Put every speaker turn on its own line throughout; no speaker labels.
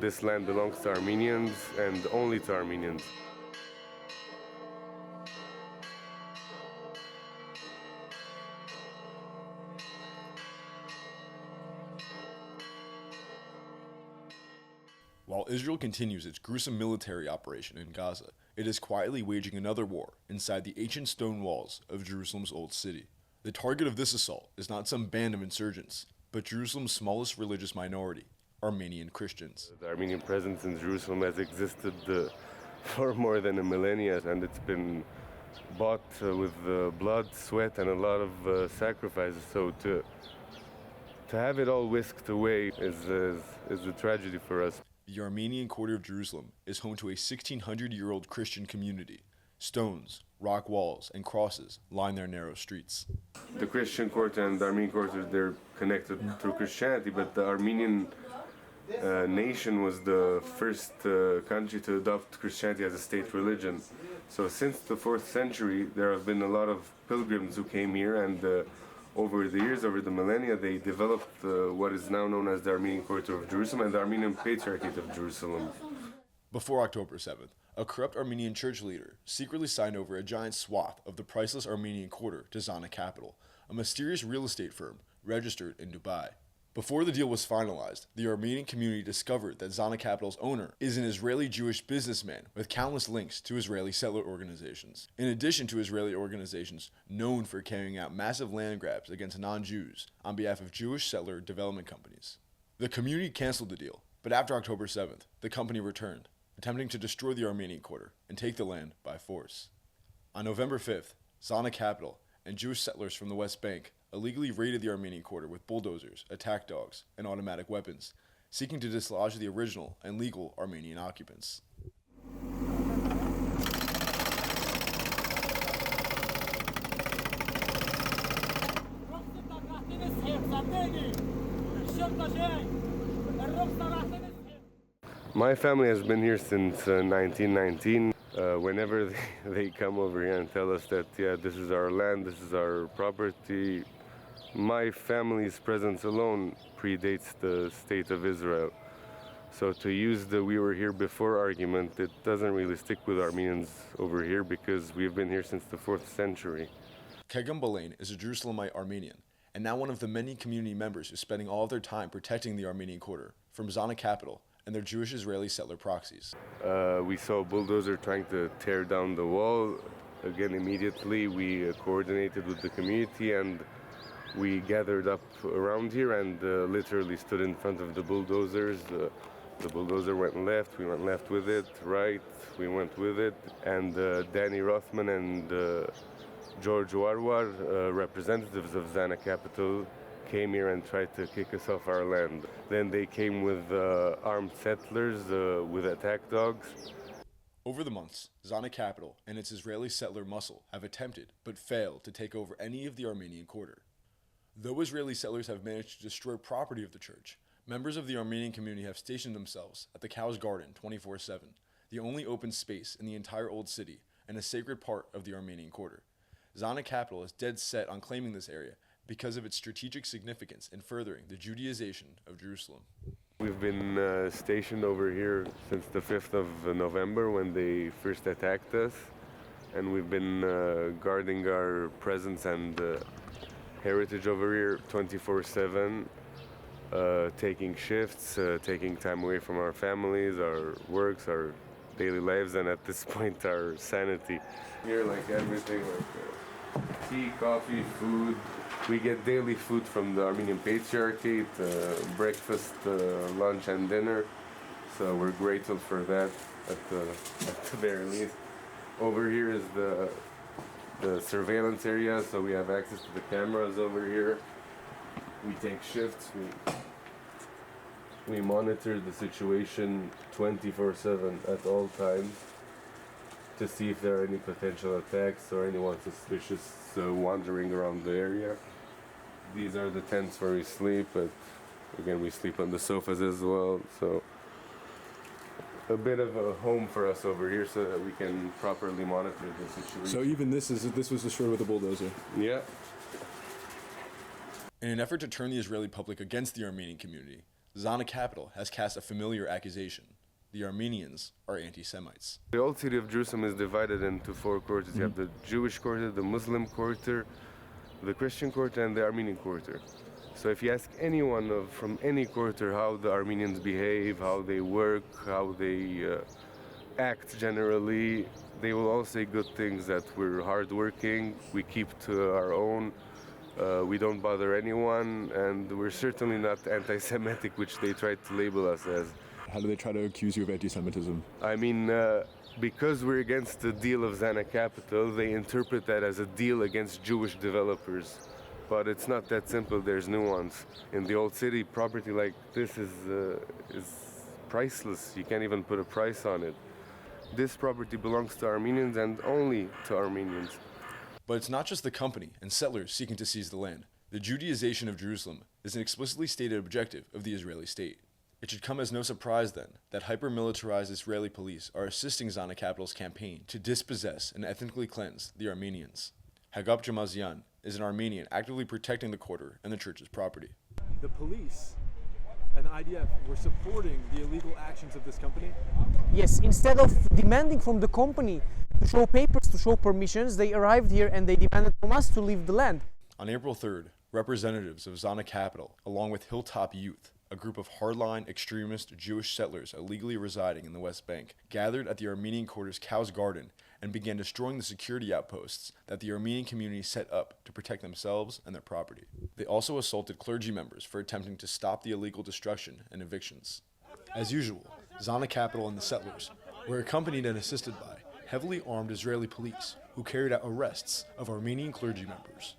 this land belongs to Armenians and only to Armenians.
While Israel continues its gruesome military operation in Gaza, it is quietly waging another war inside the ancient stone walls of Jerusalem's old city. The target of this assault is not some band of insurgents, but Jerusalem's smallest religious minority, Armenian Christians.
The Armenian presence in Jerusalem has existed for more than a millennia, and it's been bought with blood, sweat, and a lot of sacrifices. So to have it all whisked away is a tragedy for us.
The Armenian Quarter of Jerusalem is home to a 1,600-year-old Christian community. Stones, rock walls, and crosses line their narrow streets.
The Christian Quarter and the Armenian Quarter, they're connected through Christianity, but the Armenian nation was the first country to adopt Christianity as a state religion. So since the 4th century, there have been a lot of pilgrims who came here, and over the years, over the millennia, they developed what is now known as the Armenian Quarter of Jerusalem and the Armenian Patriarchate of Jerusalem.
Before October 7th, a corrupt Armenian church leader secretly signed over a giant swath of the priceless Armenian Quarter to Xana Capital, a mysterious real estate firm registered in Dubai. Before the deal was finalized, the Armenian community discovered that Xana Capital's owner is an Israeli-Jewish businessman with countless links to Israeli settler organizations, in addition to Israeli organizations known for carrying out massive land grabs against non-Jews on behalf of Jewish settler development companies. The community canceled the deal, but after October 7th, the company returned, attempting to destroy the Armenian Quarter and take the land by force. On November 5th, Xana Capital and Jewish settlers from the West Bank illegally raided the Armenian Quarter with bulldozers, attack dogs, and automatic weapons, seeking to dislodge the original and legal Armenian occupants.
My family has been here since 1919. Whenever they come over here and tell us that, yeah, this is our land, this is our property, my family's presence alone predates the state of Israel. So to use the "we were here before" argument, it doesn't really stick with Armenians over here because we've been here since the 4th century.
Kegum Balain is a Jerusalemite Armenian, and now one of the many community members who's spending all of their time protecting the Armenian Quarter from Xana Capital and their Jewish Israeli settler proxies.
We saw a bulldozer trying to tear down the wall. Again, immediately we coordinated with the community and we gathered up around here and literally stood in front of the bulldozers. The bulldozer went left, we went left with it, right, we went with it, and Danny Rothman and George Warwar, representatives of Xana Capital, came here and tried to kick us off our land. Then they came with armed settlers with attack dogs.
Over the months, Xana Capital and its Israeli settler muscle have attempted, but failed, to take over any of the Armenian Quarter. Though Israeli settlers have managed to destroy property of the church, members of the Armenian community have stationed themselves at the Cow's Garden 24/7, the only open space in the entire Old City and a sacred part of the Armenian Quarter. Xana Capital is dead set on claiming this area because of its strategic significance in furthering the Judaization of Jerusalem.
We've been stationed over here since the 5th of November when they first attacked us, and we've been guarding our presence and heritage over here 24/7, taking shifts, taking time away from our families, our works, our daily lives, and at this point our sanity. Here, like everything, like tea, coffee, food. We get daily food from the Armenian Patriarchate, breakfast, lunch, and dinner. So we're grateful for that at the very least. Over here is the surveillance area, so we have access to the cameras over here. We take shifts. We monitor the situation 24/7 at all times to see if there are any potential attacks or anyone suspicious wandering around the area. These are the tents where we sleep, but again, we sleep on the sofas as well, so a bit of a home for us over here so that we can properly monitor the situation.
So even this was destroyed with a bulldozer?
Yeah.
In an effort to turn the Israeli public against the Armenian community, Xana Capital has cast a familiar accusation. The Armenians are anti-Semites.
The old city of Jerusalem is divided into four quarters. You have the Jewish quarter, the Muslim quarter, the Christian quarter, and the Armenian quarter. So if you ask anyone from any quarter how the Armenians behave, how they work, how they act generally, they will all say good things, that we're hardworking, we keep to our own, we don't bother anyone, and we're certainly not anti-Semitic, which they try to label us as.
How do they try to accuse you of anti-Semitism?
I mean, because we're against the deal of Xana Capital, they interpret that as a deal against Jewish developers. But it's not that simple, there's nuance. In the old city, property like this is priceless. You can't even put a price on it. This property belongs to Armenians and only to Armenians.
But it's not just the company and settlers seeking to seize the land. The Judaization of Jerusalem is an explicitly stated objective of the Israeli state. It should come as no surprise, then, that hyper-militarized Israeli police are assisting Xana Capital's campaign to dispossess and ethnically cleanse the Armenians. Hagop Jamazian is an Armenian actively protecting the quarter and the church's property.
The police and the IDF were supporting the illegal actions of this company?
Yes, instead of demanding from the company to show papers, to show permissions, they arrived here and they demanded from us to leave the land.
On April 3rd, representatives of Xana Capital, along with Hilltop Youth, a group of hardline extremist Jewish settlers illegally residing in the West Bank, gathered at the Armenian quarter's Cow's Garden and began destroying the security outposts that the Armenian community set up to protect themselves and their property. They also assaulted clergy members for attempting to stop the illegal destruction and evictions. As usual, Xana Capital and the settlers were accompanied and assisted by heavily armed Israeli police who carried out arrests of Armenian clergy members.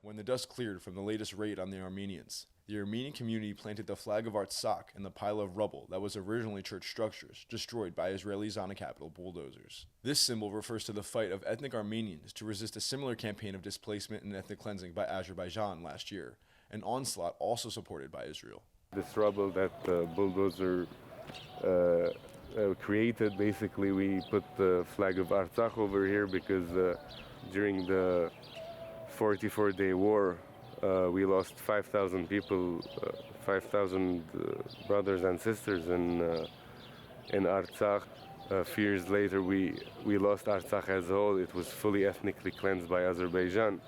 When the dust cleared from the latest raid on the Armenians, the Armenian community planted the flag of Artsakh in the pile of rubble that was originally church structures destroyed by Israeli Xana Capital bulldozers. This symbol refers to the fight of ethnic Armenians to resist a similar campaign of displacement and ethnic cleansing by Azerbaijan last year, an onslaught also supported by Israel.
This rubble that the bulldozer created, basically we put the flag of Artsakh over here because during the 44-day war, we lost 5,000 people, 5,000 brothers and sisters in Artsakh. A few years later, we lost Artsakh as a whole. It was fully ethnically cleansed by Azerbaijan,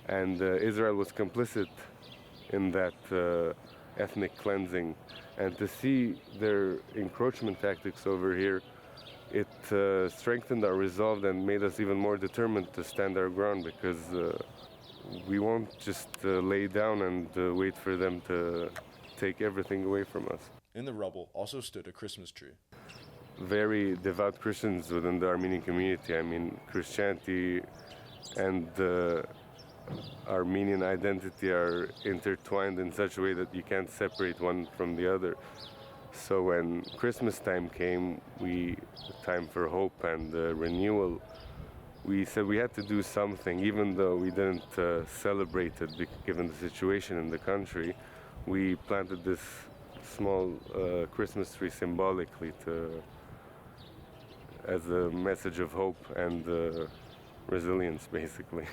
and Israel was complicit in that ethnic cleansing. And to see their encroachment tactics over here, it strengthened our resolve and made us even more determined to stand our ground, because we won't just lay down and wait for them to take everything away from us.
In the rubble also stood a Christmas tree.
Very devout Christians within the Armenian community. I mean, Christianity and Armenian identity are intertwined in such a way that you can't separate one from the other. So when Christmas time came, time for hope and renewal, we said we had to do something, even though we didn't celebrate it given the situation in the country. We planted this small Christmas tree symbolically as a message of hope and resilience, basically.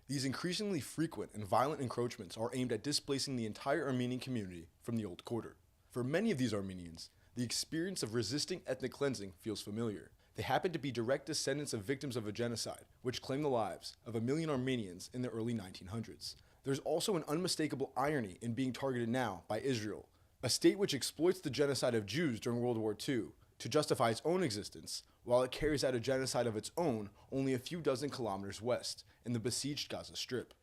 These increasingly frequent and violent encroachments are aimed at displacing the entire Armenian community from the old quarter. For many of these Armenians, the experience of resisting ethnic cleansing feels familiar. They happen to be direct descendants of victims of a genocide, which claimed the lives of 1 million Armenians in the early 1900s. There's also an unmistakable irony in being targeted now by Israel, a state which exploits the genocide of Jews during World War II to justify its own existence, while it carries out a genocide of its own only a few dozen kilometers west, in the besieged Gaza Strip.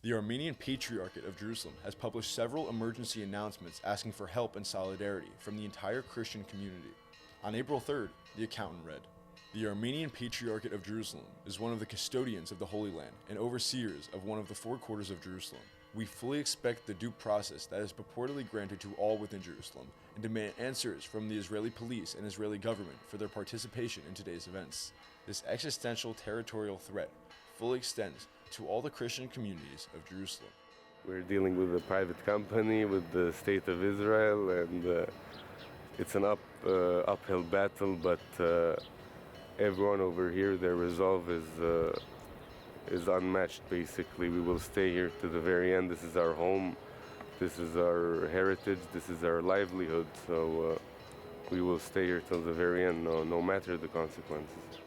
The Armenian Patriarchate of Jerusalem has published several emergency announcements asking for help and solidarity from the entire Christian community. On April 3rd, the accountant read, "The Armenian Patriarchate of Jerusalem is one of the custodians of the Holy Land and overseers of one of the four quarters of Jerusalem. We fully expect the due process that is purportedly granted to all within Jerusalem and demand answers from the Israeli police and Israeli government for their participation in today's events. This existential territorial threat fully extends to all the Christian communities of Jerusalem."
We're dealing with a private company, with the state of Israel, and it's an uphill battle, but everyone over here, their resolve is unmatched, basically. We will stay here to the very end. This is our home, this is our heritage, this is our livelihood, so we will stay here till the very end, no matter the consequences.